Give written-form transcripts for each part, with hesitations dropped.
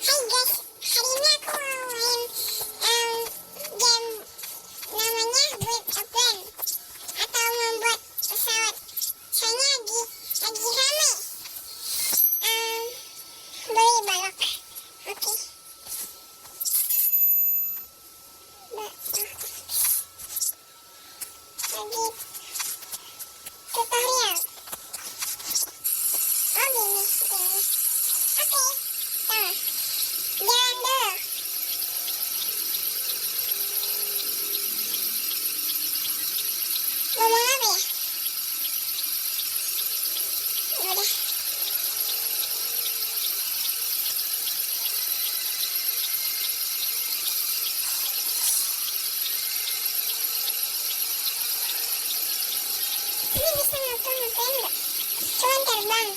Hai guys, hari ini aku mau main game namanya Build a Plane atau membuat pesawat. Soalnya lagi rame. Boleh balok. Oke. Lagi tutorial. Oh gini. Oke. Nah, jalan dulu. Ngomong apa ya? Udah. Ini bisa ngapain enggak? Cuman terbang.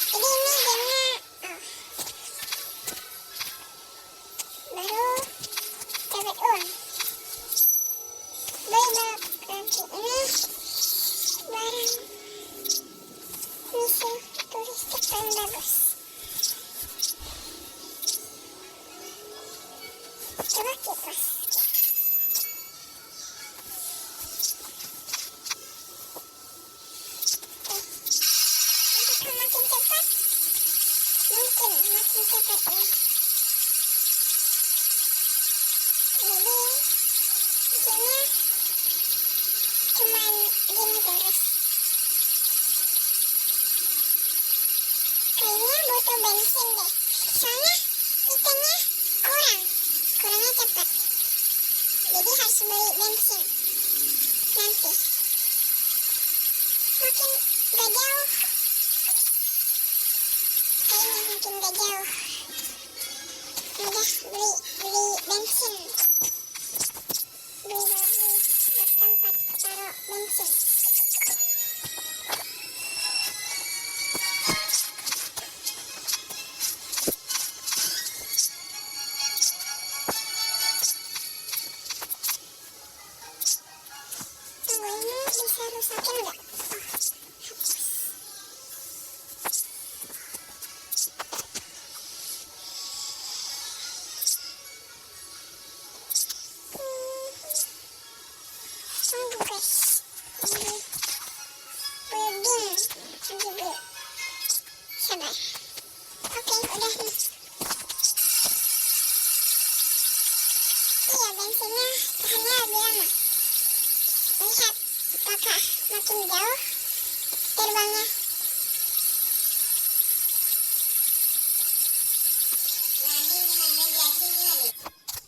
Jadi ini gamenya baru dapat uang. Boleh balok lagi. Ini barang misi turistik paling bagus. Coba kipas. Apakah makin cepat? Mungkin makin cepat ya. Jadi gamenya cuman gini terus. Kayaknya butuh bensin deh. Soalnya ikannya kurangnya cepat. Jadi harus beli bensin nanti. Makin gak jauh. Kayaknya makin gak jauh. Udah beli bensin. Beli tempat taruh bensin. Tunggu, ini bisa rusakin nggak? Tunggu guys. Building. Sabar. Oke, udah nih. Iya, bensinnya tahannya lebih lama. Lihat, apakah makin jauh terbangnya?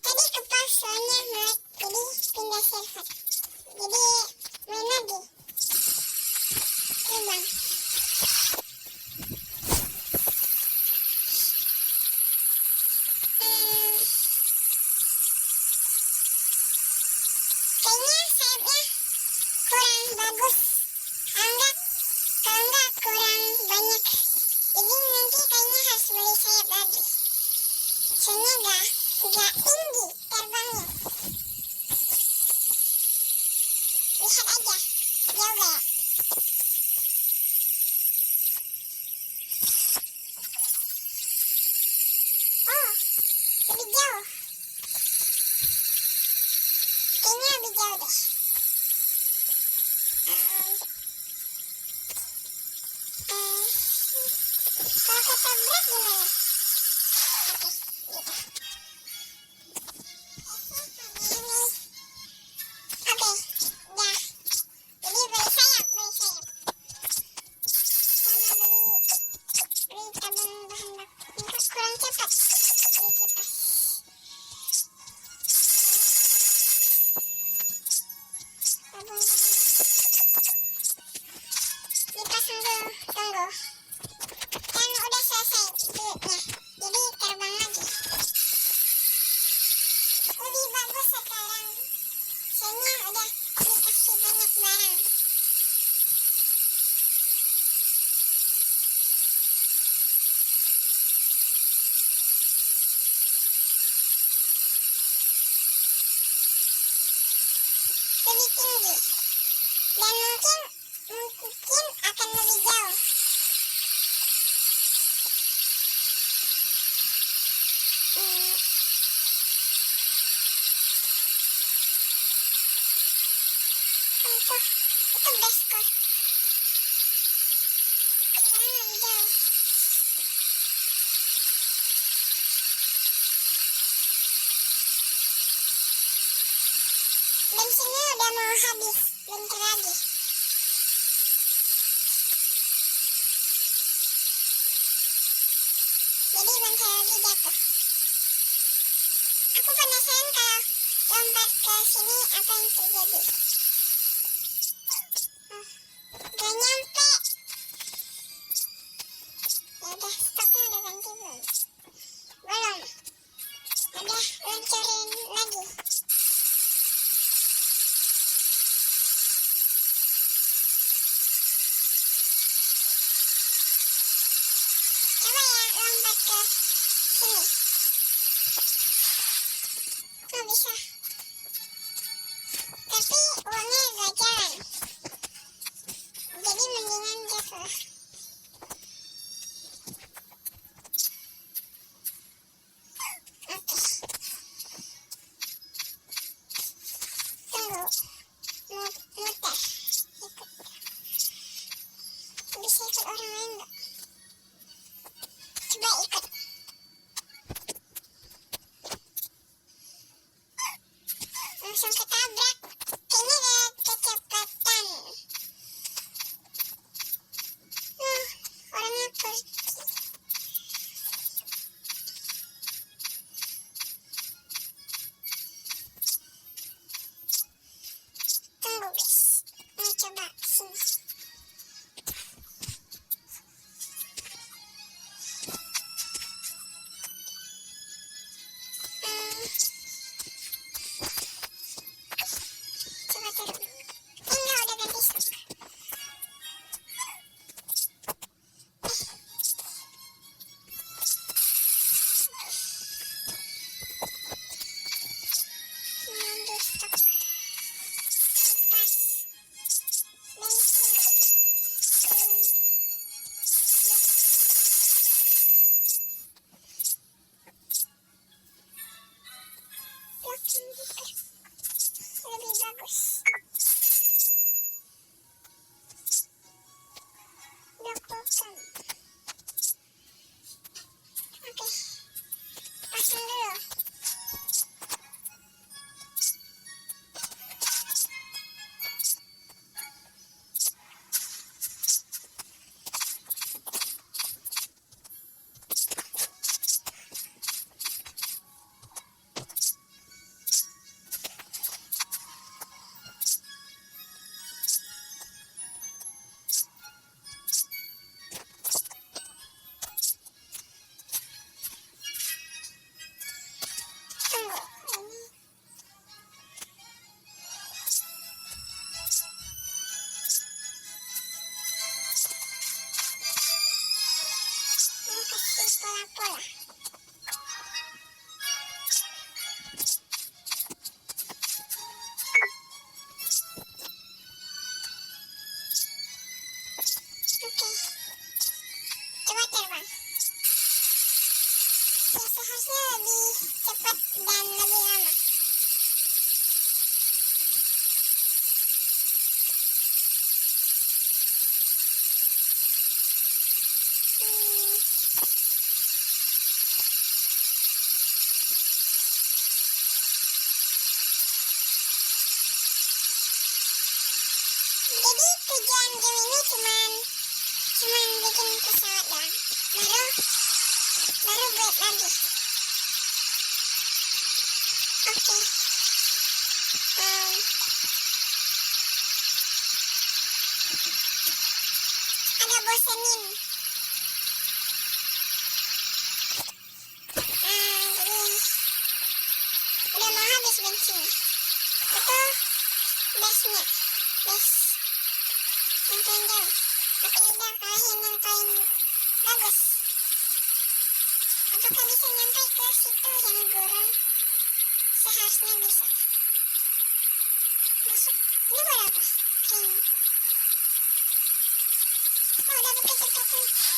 Tadi kepal soalnya melek, jadi pindah server. Jadi main lagi. Terbang. Kayaknya sayapnya kurang bagus. Kalau enggak kurang banyak. Jadi nanti kayaknya harus beli sayap lagi. Soalnya enggak tinggi terbangnya. Lihat aja, jauh gak? Oh, lebih jauh. Kayaknya lebih jauh deh. Kalau ketabrak gimana? Oke, gitu. Oke, dah. Jadi beli sayap. Sama beli tabung bahan bakar. Kurang cepat. Beli kipas. Tabung bahan bakar. Dipasang dulu. Tunggu. Kan udah selesai duitnya. Jadi terbang lagi. Lebih bagus sekarang. Soalnya udah dikasih banyak barang. tinggi dan mungkin akan lebih jauh. Hmm, itu best kok. Sekarang lebih jauh. Bensinnya udah mau habis, bentar lagi. Jadi bentar lagi jatuh. Aku penasaran kalau lompat ke sini apa yang terjadi. Gak nyampe. Ya udah, stoknya udah ganti belum? Belum. Udah luncurin lagi. Coba ya lompat ke sini. Oh bisa. Tapi uangnya gak jalan. Jadi mendingan jatuh. Oke. Tunggu. Muter. Ikut. Bisa ikut orang lain gak? Coba ikut. Langsung ketabrak. Kayaknya ada kecepatan. Orangnya pergi. Tunggu guys. Mau coba sini. Coba turun. Enggak, udah ganti stok. Mengambil stok. Kipas. Bensin. Blok yang lebih bagus. Blok bukan. Oke. Pasang dulu. Tunggu. Ini kasih pola-pola. Oke. Coba terbang. Ya seharusnya lebih cepat dan lebih lama. Jadi tujuan game ini cuman bikin pesawat doang. Baru buat lagi. Oke. Agak bosenin. Jadi udah mau habis bensin. Itu bestnya. Best yang paling jauh. Oke, udah kalahin yang paling bagus. Apakah bisa nyampe ke situ yang gurun? Seharusnya bisa. Masuk. Ini buat apa? Oh, dapat kecil-kecil.